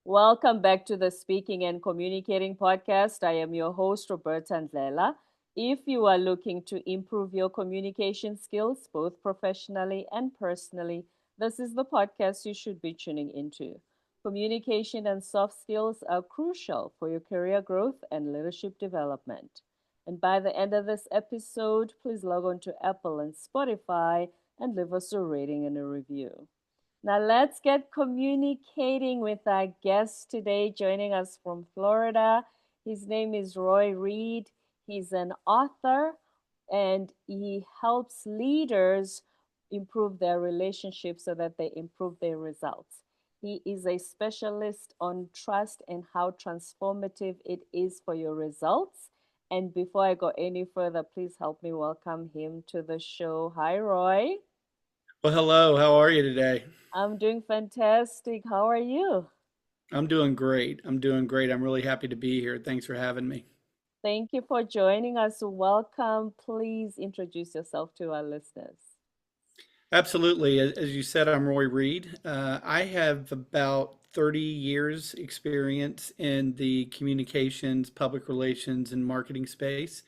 Welcome back to the Speaking and Communicating podcast. I am your host, Roberta Ndlela. If you are looking to improve your communication skills, both professionally and personally, this is the podcast you should be tuning into. Communication and soft skills are crucial for your career growth and leadership development. And by the end of this episode, please log on to Apple and Spotify and leave us a rating and a review. Now, let's get communicating with our guest today, joining us from Florida. His name is Roy Reid. He's an author and he helps leaders improve their relationships so that they improve their results. He is a specialist on trust and how transformative it is for your results. And before I go any further, please help me welcome him to the show. Hi, Roy. Well, hello. How are you today? I'm doing fantastic. How are you? I'm doing great. I'm doing great. I'm really happy to be here. Thanks for having me. Thank you for joining us. Welcome. Please introduce yourself to our listeners. Absolutely. As you said, I'm Roy Reid. I have about 30 years experience in the communications, public relations, and marketing space.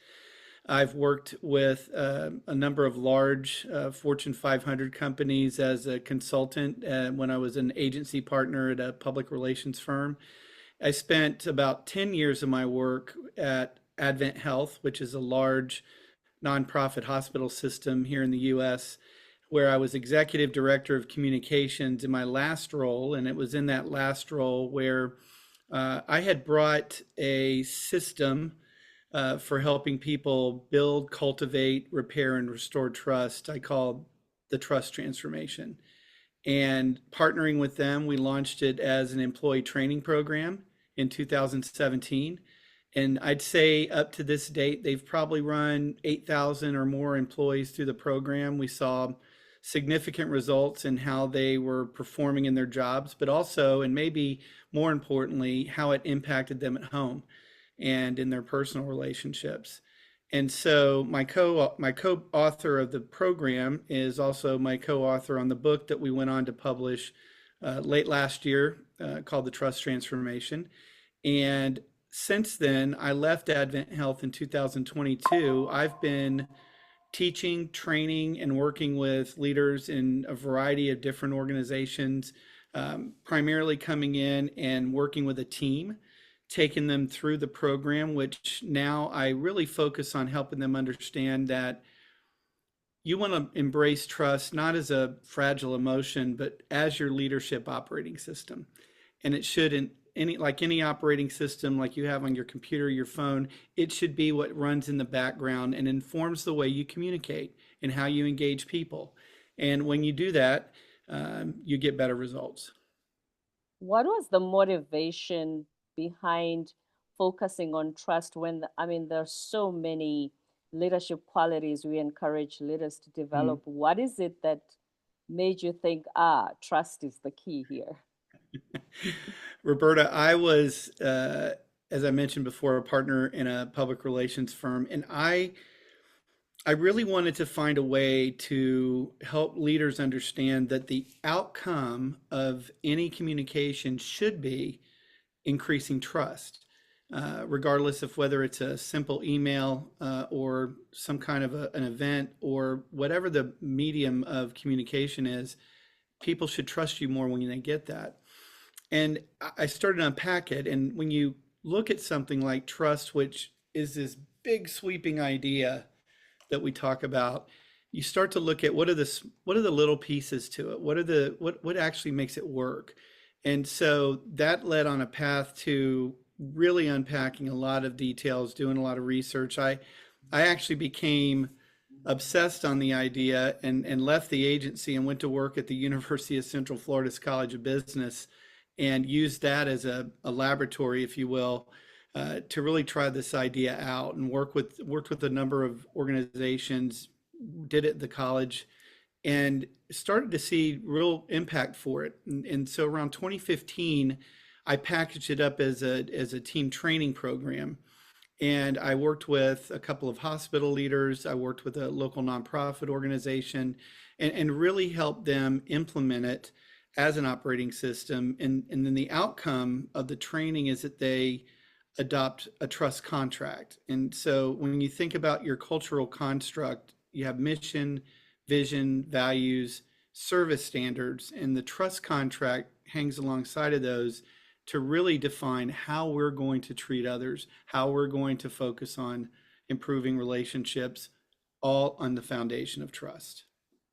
I've worked with a number of large Fortune 500 companies as a consultant when I was an agency partner at a public relations firm. I spent about 10 years of my work at Advent Health, which is a large nonprofit hospital system here in the US, where I was executive director of communications in my last role. And it was in that last role where I had brought a system for helping people build, cultivate, repair, and restore trust. I called the trust transformation. And partnering with them, we launched it as an employee training program in 2017. And I'd say up to this date, they've probably run 8,000 or more employees through the program. We saw significant results in how they were performing in their jobs, but also, and maybe more importantly, how it impacted them at home and in their personal relationships. And so my co-author of the program is also my co-author on the book that we went on to publish late last year called The Trust Transformation. And since then, I left Advent Health in 2022. I've been teaching, training, and working with leaders in a variety of different organizations, primarily coming in and working with a team, taking them through the program, which now I really focus on helping them understand that you want to embrace trust not as a fragile emotion, but as your leadership operating system. And it should, in any operating system like you have on your computer, your phone, it should be what runs in the background and informs the way you communicate and how you engage people. And when you do that, you get better results. What was the motivation behind focusing on trust when, there's so many leadership qualities we encourage leaders to Mm. develop? What is it that made you think, trust is the key here? Roberta, I was, as I mentioned before, a partner in a public relations firm, and I really wanted to find a way to help leaders understand that the outcome of any communication should be increasing trust, regardless of whether it's a simple email or some kind of an event or whatever the medium of communication is. People should trust you more when they get that. And I started to unpack it. And when you look at something like trust, which is this big sweeping idea that we talk about, you start to look at what are the little pieces to it? What actually makes it work? And so that led on a path to really unpacking a lot of details, doing a lot of research. I actually became obsessed on the idea and left the agency and went to work at the University of Central Florida's College of Business and used that as a laboratory, if you will, to really try this idea out and worked with a number of organizations, did it at the college, and started to see real impact for it. And so around 2015, I packaged it up as a team training program. And I worked with a couple of hospital leaders. I worked with a local nonprofit organization and really helped them implement it as an operating system. And then the outcome of the training is that they adopt a trust contract. And so when you think about your cultural construct, you have mission, vision, values, service standards, and the trust contract hangs alongside of those to really define how we're going to treat others, how we're going to focus on improving relationships, all on the foundation of trust.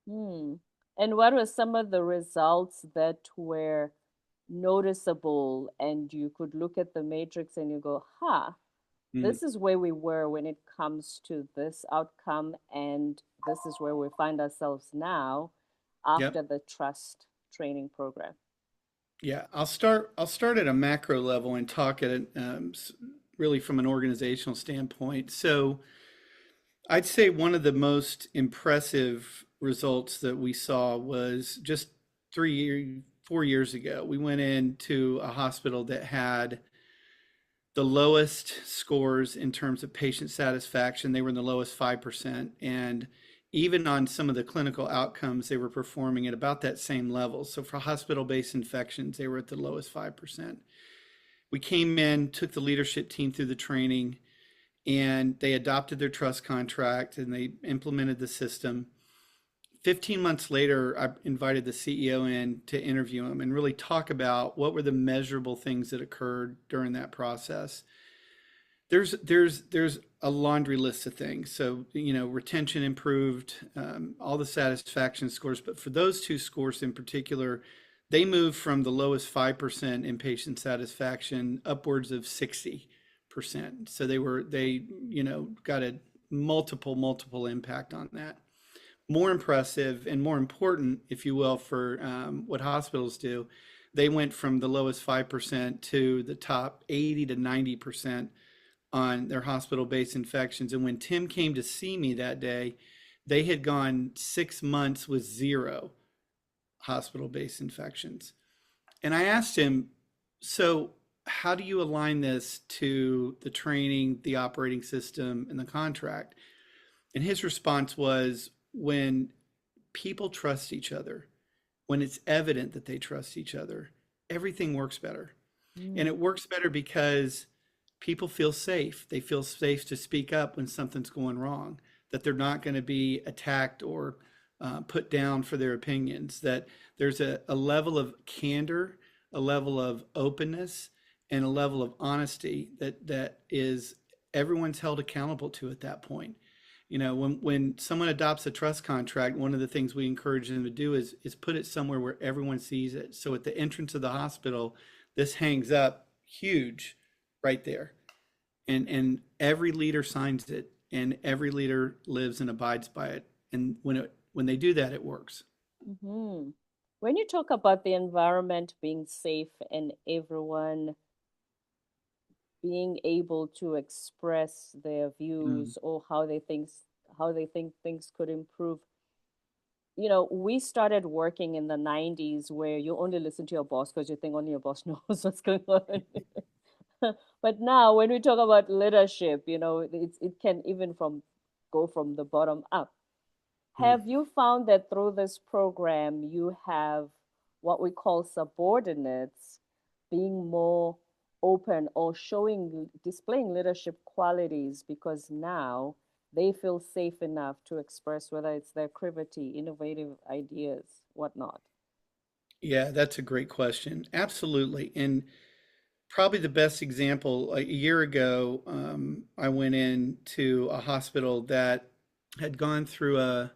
Hmm. And what were some of the results that were noticeable and you could look at the matrix and you go, ha, Mm, this is where we were when it comes to this outcome, and this is where we find ourselves now yep. after the trust training program. Yeah, I'll start at a macro level and talk at it really from an organizational standpoint. So I'd say one of the most impressive results that we saw was just 4 years ago. We went into a hospital that had the lowest scores in terms of patient satisfaction. They were in the lowest 5%. And even on some of the clinical outcomes, they were performing at about that same level. So for hospital-based infections, they were at the lowest 5%. We came in, took the leadership team through the training, and they adopted their trust contract and they implemented the system. 15 months later, I invited the CEO in to interview him and really talk about what were the measurable things that occurred during that process. There's a laundry list of things. So, retention improved, all the satisfaction scores, but for those two scores in particular, they moved from the lowest 5% in patient satisfaction upwards of 60%. So they got a multiple impact on that. More impressive and more important, if you will, for what hospitals do, they went from the lowest 5% to the top 80 to 90% on their hospital-based infections. And when Tim came to see me that day, they had gone 6 months with zero hospital-based infections. And I asked him, so how do you align this to the training, the operating system, and the contract? And his response was, when people trust each other, when it's evident that they trust each other, everything works better. And Mm. it works better because people feel safe. They feel safe to speak up when something's going wrong, that they're not going to be attacked or put down for their opinions, that there's a level of candor, a level of openness, and a level of honesty that is everyone's held accountable to at that point. When someone adopts a trust contract, one of the things we encourage them to do is put it somewhere where everyone sees it. So at the entrance of the hospital, this hangs up huge right there. And every leader signs it and every leader lives and abides by it. And when they do that, it works. Hmm. When you talk about the environment being safe and everyone being able to express their Mm, views or how they think things could improve, we started working in the 90s where you only listen to your boss because you think only your boss knows what's going on. But now when we talk about leadership, it can even go from the bottom up. mm. Have you found that through this program you have what we call subordinates being more open or displaying leadership qualities because now they feel safe enough to express whether it's their creativity, innovative ideas, whatnot? Yeah, that's a great question. Absolutely. And probably the best example, a year ago, I went into a hospital that had gone through a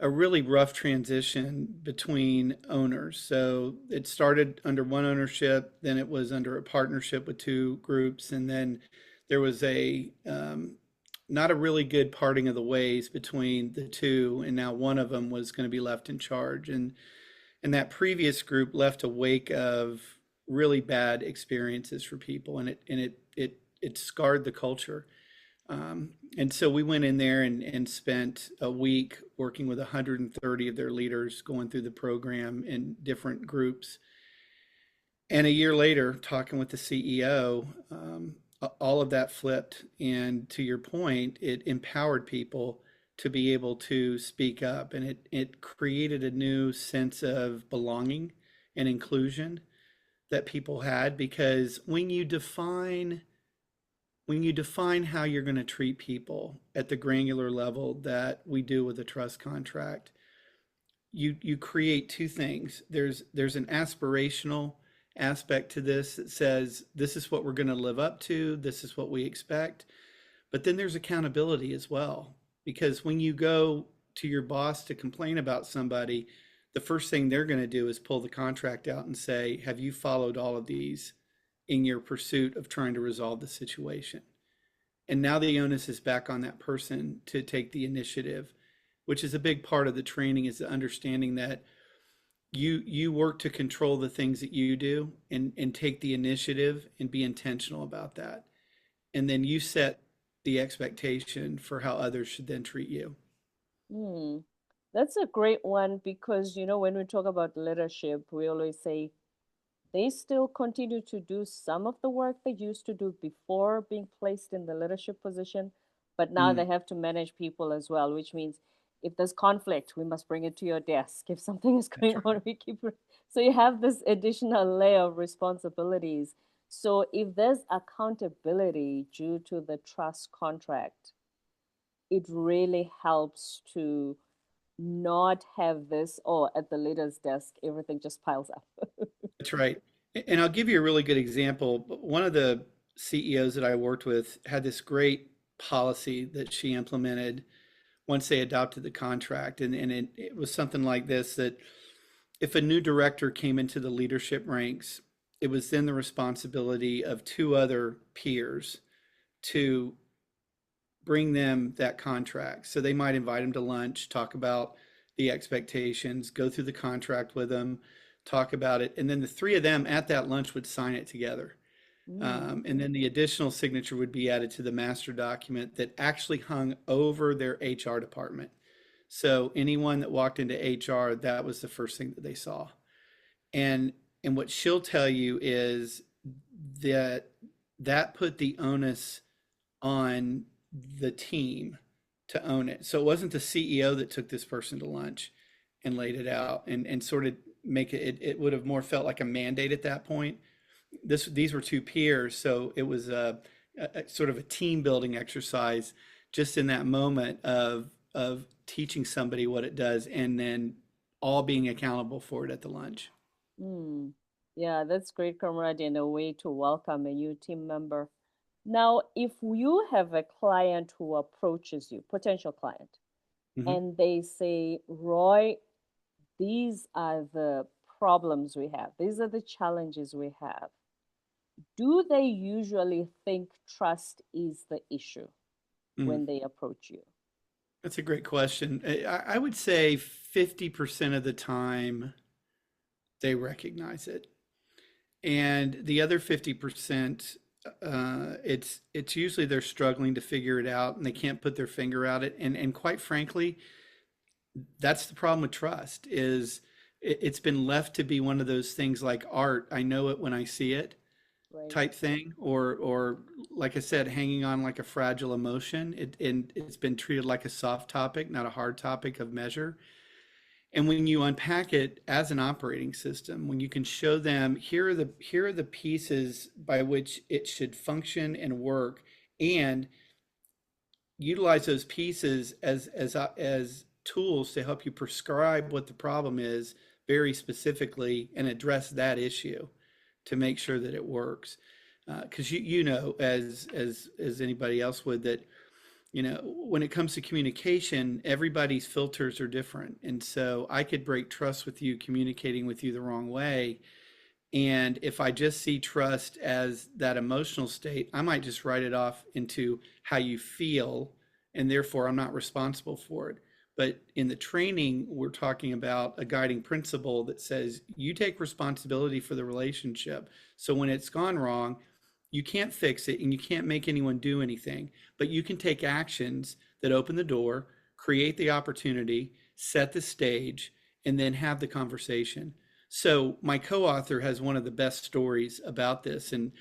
really rough transition between owners. So it started under one ownership, then it was under a partnership with two groups, and then there was a not a really good parting of the ways between the two, and now one of them was going to be left in charge, and that previous group left a wake of really bad experiences for people, and it scarred the culture. And so we went in there and spent a week working with 130 of their leaders, going through the program in different groups. And a year later, talking with the CEO, all of that flipped. And to your point, it empowered people to be able to speak up, and it created a new sense of belonging and inclusion that people had, because when you define how you're going to treat people at the granular level that we do with a trust contract, you create two things. There's an aspirational aspect to this that says this is what we're going to live up to, this is what we expect. But then there's accountability as well, because when you go to your boss to complain about somebody, the first thing they're going to do is pull the contract out and say, have you followed all of these in your pursuit of trying to resolve the situation? And now the onus is back on that person to take the initiative, which is a big part of the training, is the understanding that you work to control the things that you do, and take the initiative and be intentional about that. And then you set the expectation for how others should then treat you. Hmm. That's a great one because, when we talk about leadership, we always say they still continue to do some of the work they used to do before being placed in the leadership position, but now they Mm, have to manage people as well, which means if there's conflict, we must bring it to your desk. If something is that's going on, right. we keep. So you have this additional layer of responsibilities. So if there's accountability due to the trust contract, it really helps to not have this, oh, at the leader's desk, everything just piles up. That's right. And I'll give you a really good example. One of the CEOs that I worked with had this great policy that she implemented once they adopted the contract. And it was something like this, that if a new director came into the leadership ranks, it was then the responsibility of two other peers to bring them that contract. So they might invite them to lunch, talk about the expectations, go through the contract with them, talk about it. And then the three of them at that lunch would sign it together. Mm, And then the additional signature would be added to the master document that actually hung over their HR department. So anyone that walked into HR, that was the first thing that they saw. And and what she'll tell you is that that put the onus on the team to own it. So it wasn't the CEO that took this person to lunch and laid it out and sort of make it would have more felt like a mandate at that point. These were two peers, so it was a sort of a team building exercise just in that moment of teaching somebody what it does, and then all being accountable for it at the lunch. mm. Yeah, that's great camaraderie and a way to welcome a new team member. Now, if you have a client who approaches you, potential client, Mhm. and they say, Roy, these are the problems we have, these are the challenges we have, do they usually think trust is the issue Mm. when they approach you? That's a great question. I would say 50% of the time they recognize it. And the other 50%, it's usually they're struggling to figure it out and they can't put their finger out it. And quite frankly, that's the problem with trust, is it's been left to be one of those things like art. I know it when I see it Right. type thing, or like I said, hanging on like a fragile emotion. And it's been treated like a soft topic, not a hard topic of measure. And when you unpack it as an operating system, when you can show them here are the pieces by which it should function and work, and utilize those pieces as tools to help you prescribe what the problem is very specifically and address that issue to make sure that it works. Because you know, as anybody else would, that when it comes to communication, everybody's filters are different. And so I could break trust with you communicating with you the wrong way. And if I just see trust as that emotional state, I might just write it off into how you feel, and therefore I'm not responsible for it. But in the training, we're talking about a guiding principle that says you take responsibility for the relationship. So when it's gone wrong, you can't fix it and you can't make anyone do anything, but you can take actions that open the door, create the opportunity, set the stage, and then have the conversation. So my co-author has one of the best stories about this. And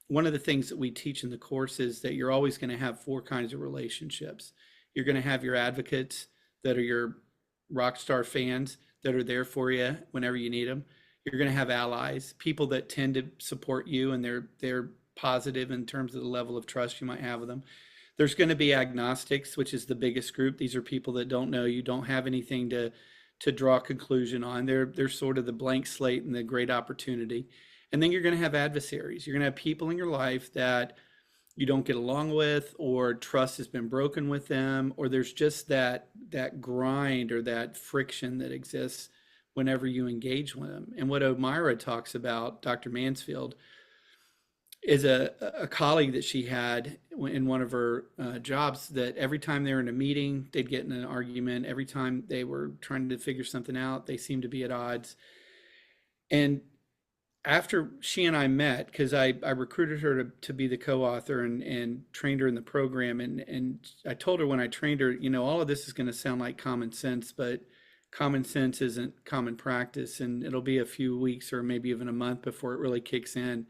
one of the things that we teach in the course is that you're always going to have four kinds of relationships. You're going to have your advocates that are your rock star fans that are there for you whenever you need them. You're going to have allies, people that tend to support you, and they're positive in terms of the level of trust you might have with them. There's going to be agnostics, which is the biggest group. These are people that don't know you, don't have anything to draw a conclusion on. They're sort of the blank slate and the great opportunity. And then you're going to have adversaries. You're going to have people in your life that you don't get along with, or trust has been broken with them, or there's just that grind or that friction that exists whenever you engage with them. And what O'Meara talks about, Dr. Mansfield, is a colleague that she had in one of her jobs, that every time they were in a meeting, they'd get in an argument. Every time they were trying to figure something out, they seemed to be at odds. And after she and I met, because I recruited her to be the co-author and trained her in the program. And I told her when I trained her, all of this is going to sound like common sense, but common sense isn't common practice. And it'll be a few weeks or maybe even a month before it really kicks in.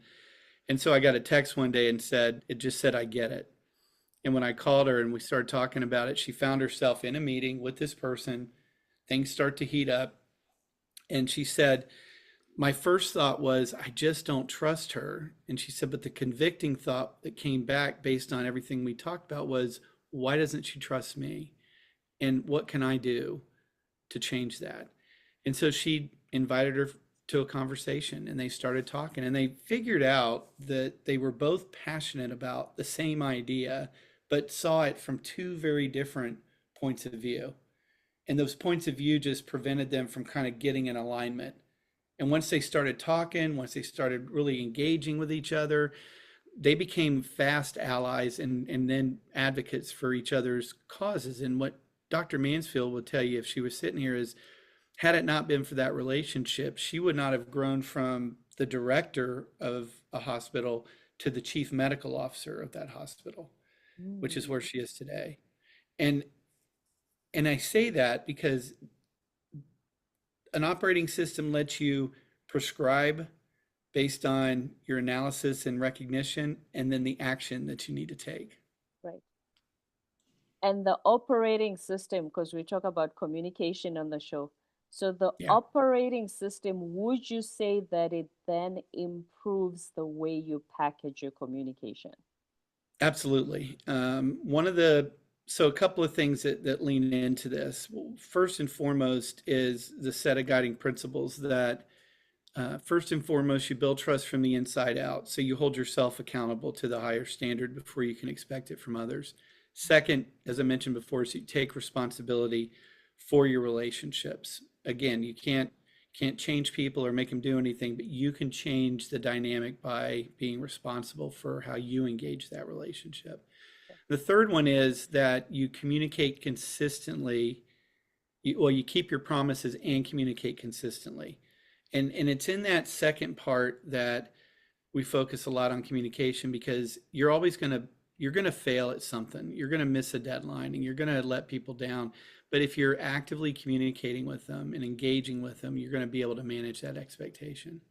And so I got a text one day and it just said, I get it. And when I called her and we started talking about it, she found herself in a meeting with this person. Things start to heat up. And she said, my first thought was, I just don't trust her. And she said, but the convicting thought that came back based on everything we talked about was, why doesn't she trust me? And what can I do to change that? And so she invited her to a conversation, and they started talking, and they figured out that they were both passionate about the same idea, but saw it from two very different points of view. And those points of view just prevented them from kind of getting in alignment. And once they started talking, once they started really engaging with each other, they became fast allies and then advocates for each other's causes. And what Dr. Mansfield would tell you if she was sitting here is, had it not been for that relationship, she would not have grown from the director of a hospital to the chief medical officer of that hospital, which is where she is today. And I say that because an operating system lets you prescribe based on your analysis and recognition, and then the action that you need to take. Right. And the operating system, because we talk about communication on the show. So the operating system, would you say that it then improves the way you package your communication? Absolutely. So a couple of things that lean into this. First and foremost is the set of guiding principles that first and foremost, you build trust from the inside out. So you hold yourself accountable to the higher standard before you can expect it from others. Second, as I mentioned before, is you take responsibility for your relationships. Again, you can't change people or make them do anything, but you can change the dynamic by being responsible for how you engage that relationship. The third one is that you communicate consistently. You keep your promises and communicate consistently. And it's in that second part that we focus a lot on communication, because you're going to fail at something. You're going to miss a deadline and you're going to let people down. But if you're actively communicating with them and engaging with them, you're going to be able to manage that expectation.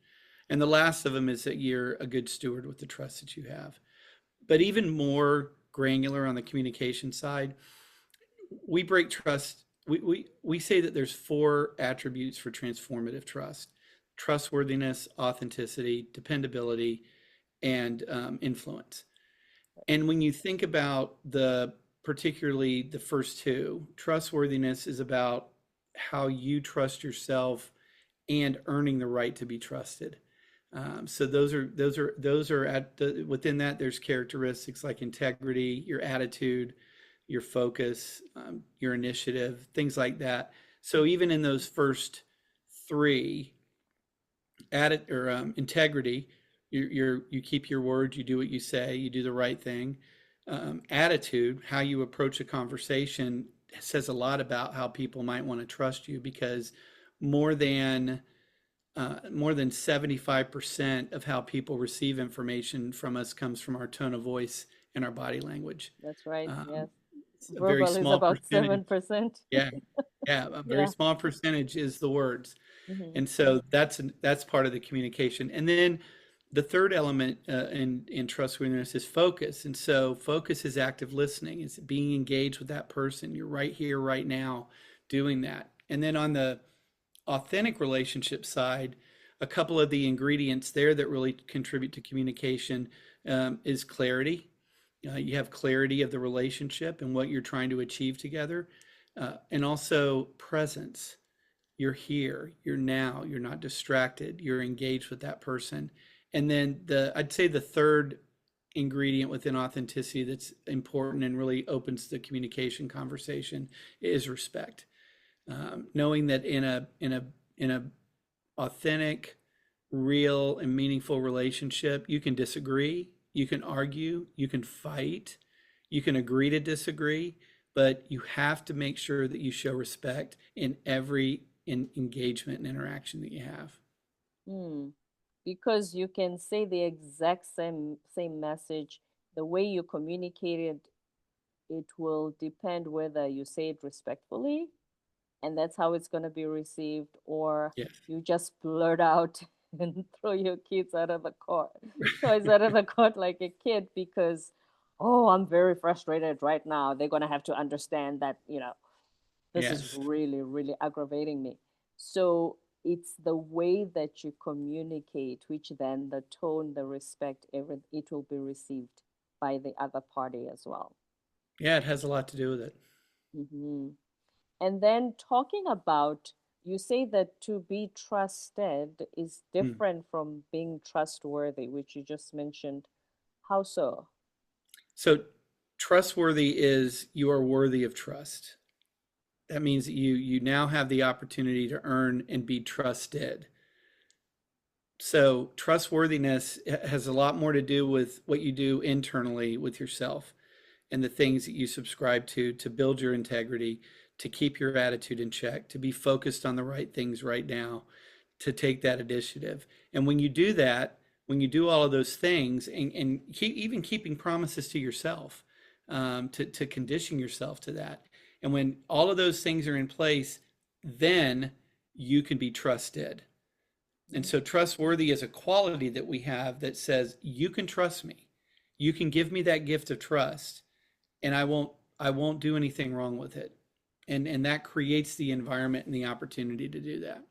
And the last of them is that you're a good steward with the trust that you have. But even more granular on the communication side, we break trust. We say that there's 4 attributes for transformative trust: trustworthiness, authenticity, dependability, and influence. And when you think about particularly the first 2, trustworthiness is about how you trust yourself and earning the right to be trusted. So those are within that. There's characteristics like integrity, your attitude, your focus, your initiative, things like that. So even in those first 3, integrity, you keep your word, you do what you say, you do the right thing. Attitude, how you approach a conversation, says a lot about how people might want to trust you, because more than 75% of how people receive information from us comes from our tone of voice and our body language. That's right. Yes. A very Verbal is small about percentage. 7%. Yeah, a very Yeah. small percentage is the words. Mhm. And so that's part of the communication. And then the third element in trustworthiness is focus. And so focus is active listening. It's being engaged with that person. You're right here, right now, doing that. And then on the authentic relationship side, a couple of the ingredients there that really contribute to communication is clarity. You have clarity of the relationship and what you're trying to achieve together, and also presence. You're here, you're now, you're not distracted, you're engaged with that person. And then I'd say the third ingredient within authenticity that's important and really opens the communication conversation is respect. Knowing that in a authentic, real, and meaningful relationship, you can disagree, you can argue, you can fight, you can agree to disagree, but you have to make sure that you show respect in every engagement and interaction that you have. Hmm. Because you can say the exact same message, the way you communicate it, it will depend whether you say it respectfully and that's how it's going to be received, or Yes. you just blurt out and throw your kids out of the court, toys out of the court like a kid because, oh, I'm very frustrated right now. They're going to have to understand that, this is Yes. really, really aggravating me. So it's the way that you communicate, which then the tone, the respect, it will be received by the other party as well. Yeah, it has a lot to do with it. Hmm. And then talking about, you say that to be trusted is Mm. different from being trustworthy, which you just mentioned. How so? So trustworthy is you are worthy of trust. That means that you now have the opportunity to earn and be trusted. So trustworthiness has a lot more to do with what you do internally with yourself and the things that you subscribe to build your integrity, to keep your attitude in check, to be focused on the right things right now, to take that initiative. And when you do that, when you do all of those things and even keeping promises to yourself, to condition yourself to that. And when all of those things are in place, then you can be trusted. And so trustworthy is a quality that we have that says you can trust me. You can give me that gift of trust and I won't do anything wrong with it. And that creates the environment and the opportunity to do that.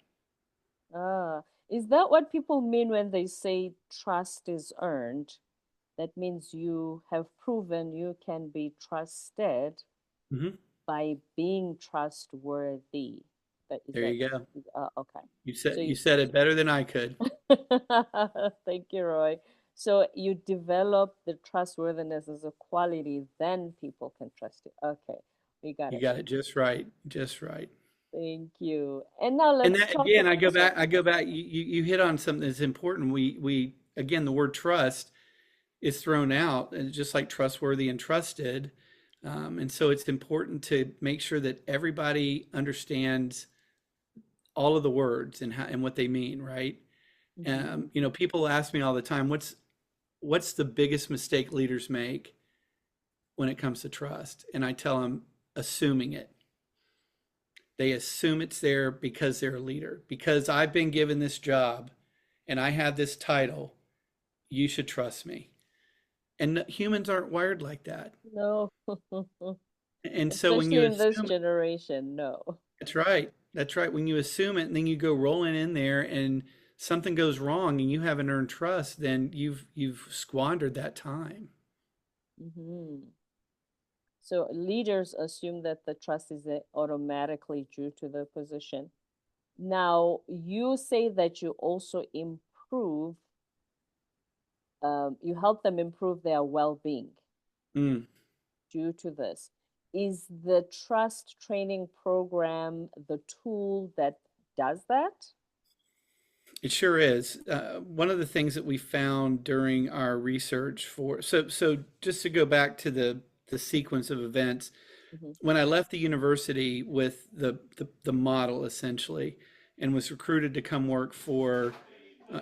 Is that what people mean when they say trust is earned? That means you have proven you can be trusted Hmm. by being trustworthy. That is There that. you go. Okay. You So said you said it better than I could. thank you, Roy. So you develop the trustworthiness as a quality, then people can trust you. Okay, we got You it. got it just right, just right. Thank you. And now And let's that talk again, about, I oh, go sorry. back. I go back. You hit on something that's important. We again, the word trust is thrown out, and just like trustworthy and trusted. And so it's important to make sure that everybody understands all of the words and how and what they mean, right? Hmm. People ask me all the time, what's the biggest mistake leaders make when it comes to trust? And I tell them, assuming it. They assume it's there because they're a leader. Because I've been given this job and I have this title, you should trust me. And humans aren't wired like that. No, And so when especially you in this assume it, generation, no. that's right. That's right. When you assume it and then you go rolling in there and something goes wrong and you haven't earned trust, then you've squandered that time. Hmm. So leaders assume that the trust is automatically due to the position. Now, you say that you also improve, you help them improve their well-being Mm. due to this. Is the trust training program the tool that does that? It sure is. One of the things that we found during our research so just to go back to the sequence of events, Hmm. when I left the university with the model essentially, and was recruited to come work for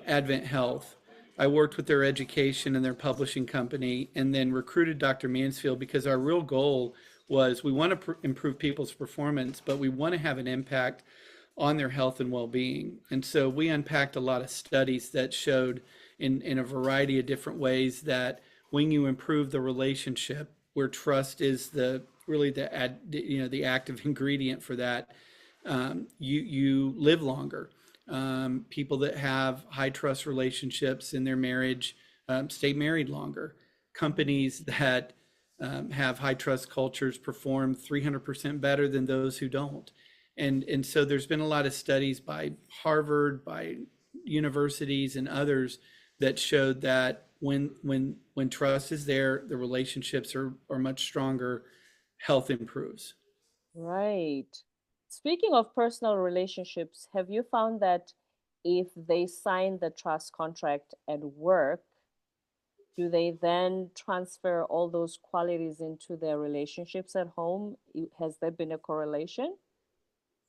Advent Health, I worked with their education and their publishing company, and then recruited Dr. Mansfield because our real goal was we want to improve people's performance, but we want to have an impact on their health and well-being. And so we unpacked a lot of studies that showed in a variety of different ways that when you improve the relationship, where trust is the really the active ingredient for that, you live longer. People that have high trust relationships in their marriage stay married longer. Companies that have high trust cultures perform 300% better than those who don't. And so there's been a lot of studies by Harvard, by universities and others that showed that when trust is there, the relationships are much stronger, health improves. Right. Speaking of personal relationships, have you found that if they sign the trust contract at work, do they then transfer all those qualities into their relationships at home? Has there been a correlation?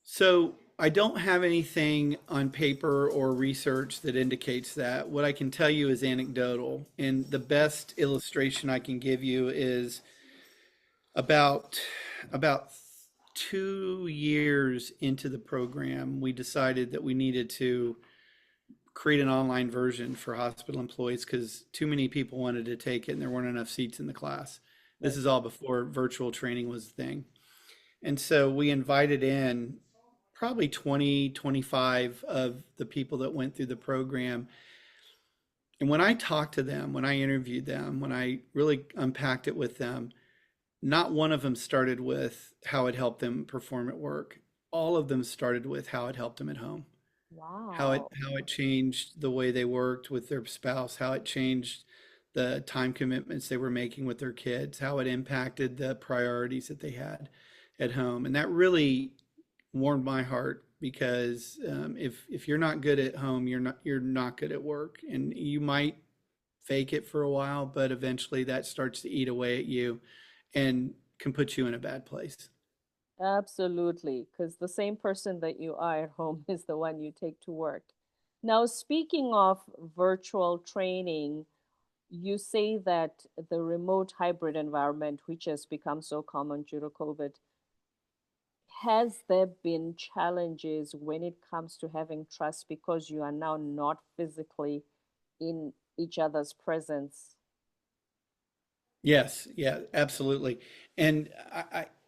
So I don't have anything on paper or research that indicates that. What I can tell you is anecdotal. And the best illustration I can give you is about about 2 years into the program, we decided that we needed to create an online version for hospital employees because too many people wanted to take it and there weren't enough seats in the class. This Right. is all before virtual training was a thing. And so we invited in probably 20, 25 of the people that went through the program. And when I talked to them, when I interviewed them, when I really unpacked it with them, not one of them started with how it helped them perform at work. All of them started with how it helped them at home, Wow. how it changed the way they worked with their spouse, how it changed the time commitments they were making with their kids, how it impacted the priorities that they had at home. And that really warmed my heart because if you're not good at home, you're not good at work, and you might fake it for a while, but eventually that starts to eat away at you and can put you in a bad place. Absolutely, because the same person that you are at home is the one you take to work. Now, speaking of virtual training, you say that the remote hybrid environment, which has become so common due to COVID, has there been challenges when it comes to having trust because you are now not physically in each other's presence? Yes, yeah, absolutely. And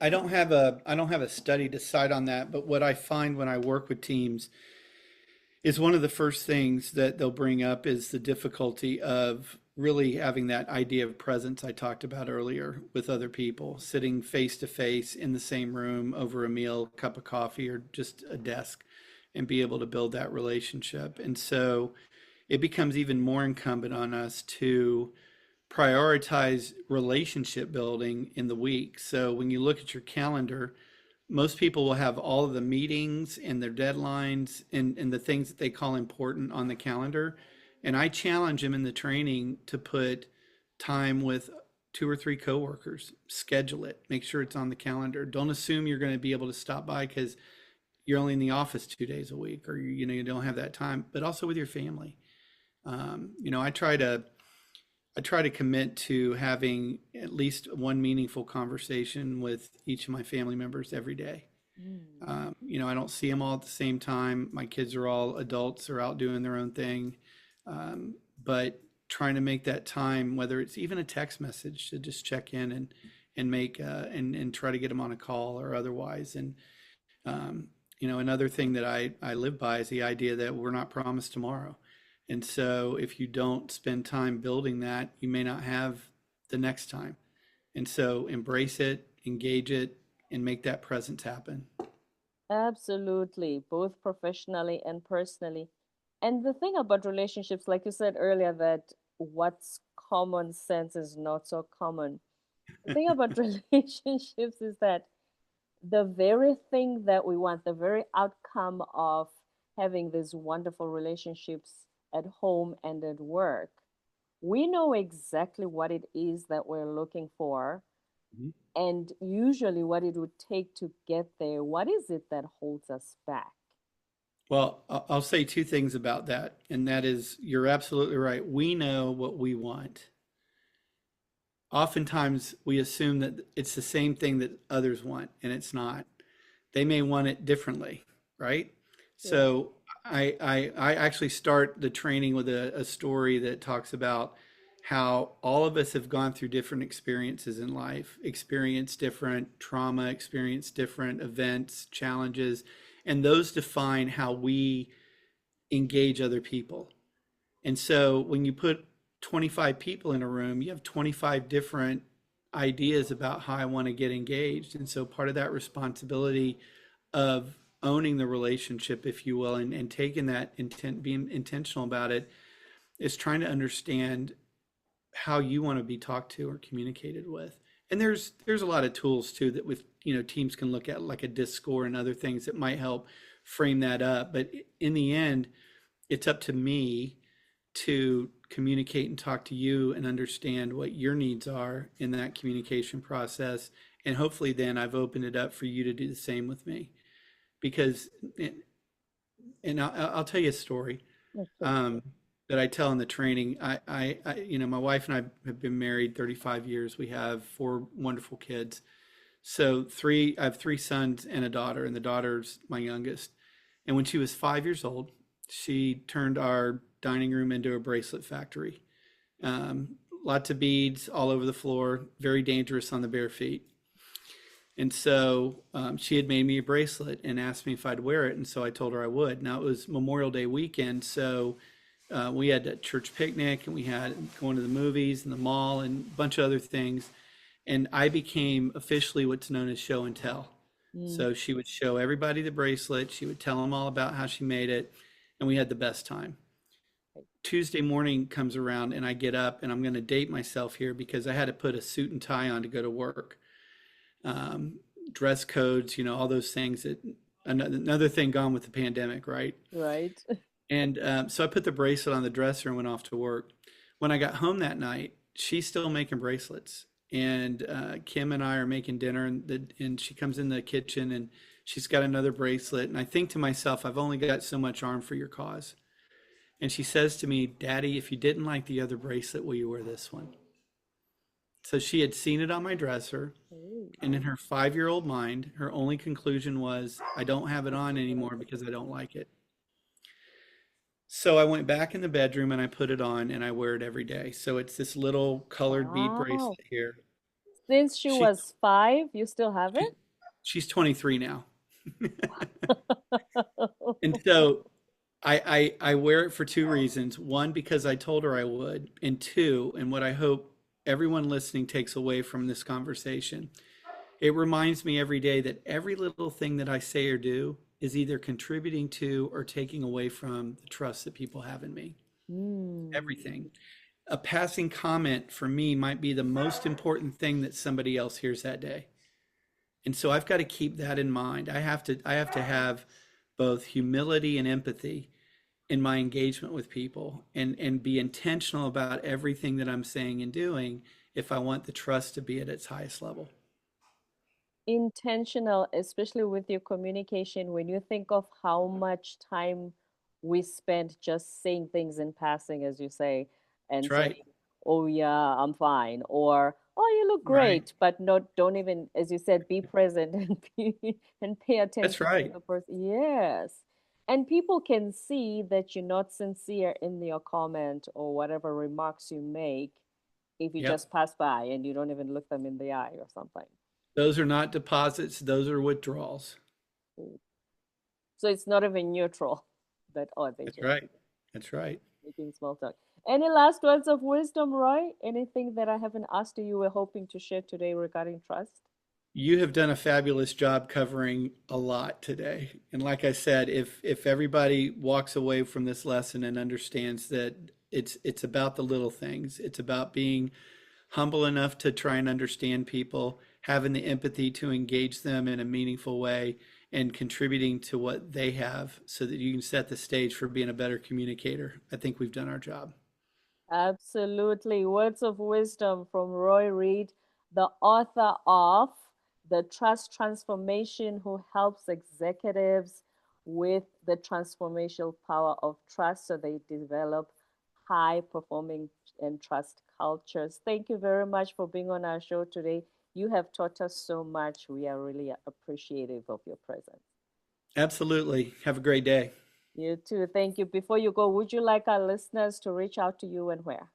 I don't have a study to cite on that, but what I find when I work with teams is one of the first things that they'll bring up is the difficulty of really having that idea of presence I talked about earlier with other people, sitting face to face in the same room over a meal, cup of coffee, or just a desk, and be able to build that relationship. And so it becomes even more incumbent on us to prioritize relationship building in the week. So when you look at your calendar, most people will have all of the meetings and their deadlines and the things that they call important on the calendar. And I challenge them in the training to put time with two or three coworkers, schedule it, make sure it's on the calendar. Don't assume you're going to be able to stop by because you're only in the office 2 days a week or you don't have that time, but also with your family. I try to commit to having at least one meaningful conversation with each of my family members every day. Mm. I don't see them all at the same time. My kids are all adults or out doing their own thing. But trying to make that time, whether it's even a text message to just check in and make and try to get them on a call or otherwise. And another thing that I live by is the idea that we're not promised tomorrow. And so if you don't spend time building that, you may not have the next time. And so embrace it, engage it, and make that presence happen. Absolutely, both professionally and personally. And the thing about relationships, like you said earlier, that what's common sense is not so common. The thing about relationships is that the very thing that we want, the very outcome of having these wonderful relationships at home and at work, we know exactly what it is that we're looking for Mhm. and usually what it would take to get there. What is it that holds us back? Well, I'll say two things about that. And that is, you're absolutely right. We know what we want. Oftentimes, we assume that it's the same thing that others want, and it's not. They may want it differently, right? True. So I actually start the training with a story that talks about how all of us have gone through different experiences in life, experienced different trauma, experienced different events, challenges, and those define how we engage other people. And so when you put 25 people in a room, you have 25 different ideas about how I want to get engaged. And so part of that responsibility of owning the relationship, if you will, and taking that intent, being intentional about it, is trying to understand how you want to be talked to or communicated with. And there's a lot of tools too that with teams can look at, like a disc score and other things that might help frame that up. But in the end, it's up to me to communicate and talk to you and understand what your needs are in that communication process. And hopefully then I've opened it up for you to do the same with me. Because, and I'll tell you a story Okay. um, that I tell in the training. My wife and I have been married 35 years. We have four wonderful kids. So I have three sons and a daughter, and the daughter's my youngest. And when she was 5 years old, she turned our dining room into a bracelet factory. Lots of beads all over the floor, very dangerous on the bare feet. And so she had made me a bracelet and asked me if I'd wear it. And so I told her I would. Now it was Memorial Day weekend. So we had a church picnic and we had going to the movies and the mall and a bunch of other things. And I became officially what's known as show and tell. Mm. So she would show everybody the bracelet. She would tell them all about how she made it. And we had the best time. Tuesday morning comes around and I get up and I'm going to date myself here because I had to put a suit and tie on to go to work. Dress codes, all those things that another thing gone with the pandemic, right? Right. And so I put the bracelet on the dresser and went off to work. When I got home that night, she's still making bracelets. And Kim and I are making dinner, and she comes in the kitchen and she's got another bracelet. And I think to myself, I've only got so much arm for your cause. And she says to me, Daddy, if you didn't like the other bracelet, will you wear this one? So she had seen it on my dresser, Ooh. and in her 5-year-old mind, her only conclusion was, I don't have it on anymore because I don't like it. So I went back in the bedroom and I put it on and I wear it every day. So it's this little colored bead Wow. bracelet here. Since she She, was 5, you still have she's, it? she's 23 now. And so I wear it for two reasons. One, because I told her I would. And two, and what I hope everyone listening takes away from this conversation, it reminds me every day that every little thing that I say or do is either contributing to or taking away from the trust that people have in me. Mm. Everything. A passing comment for me might be the most important thing that somebody else hears that day. And so I've got to keep that in mind. I have to have both humility and empathy in my engagement with people and be intentional about everything that I'm saying and doing if I want the trust to be at its highest level. Intentional, especially with your communication, when you think of how much time we spend just saying things in passing, as you say, and That's saying, right. "Oh yeah, I'm fine," or "Oh, you look Right. great," but not don't even, as you said, be present and and pay That's attention to right. the person. Yes, and people can see that you're not sincere in your comment or whatever remarks you make if you Yep. just pass by and you don't even look them in the eye or something. Those are not deposits, those are withdrawals. So it's not even neutral that, oh, they That's just right. That's right. making small talk. Any last words of wisdom, Roy? Anything that I haven't asked you were hoping to share today regarding trust? You have done a fabulous job covering a lot today. And like I said, if everybody walks away from this lesson and understands that it's about the little things, it's about being humble enough to try and understand people, having the empathy to engage them in a meaningful way, and contributing to what they have so that you can set the stage for being a better communicator. I think we've done our job. Absolutely. Words of wisdom from Roy Reid, the author of The Trust Transformation, who helps executives with the transformational power of trust so they develop high performing and trust cultures. Thank you very much for being on our show today. You have taught us so much. We are really appreciative of your presence. Absolutely. Have a great day. You too. Thank you. Before you go, would you like our listeners to reach out to you and where?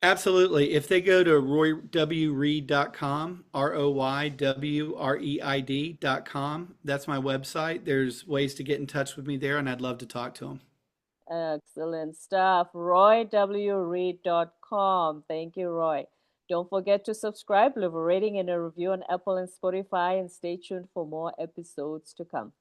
Absolutely. If they go to roywreid.com, ROYWREID.com, that's my website. There's ways to get in touch with me there, and I'd love to talk to them. Excellent stuff. RoyWReid.com. Thank you, Roy. Don't forget to subscribe, leave a rating and a review on Apple and Spotify, and stay tuned for more episodes to come.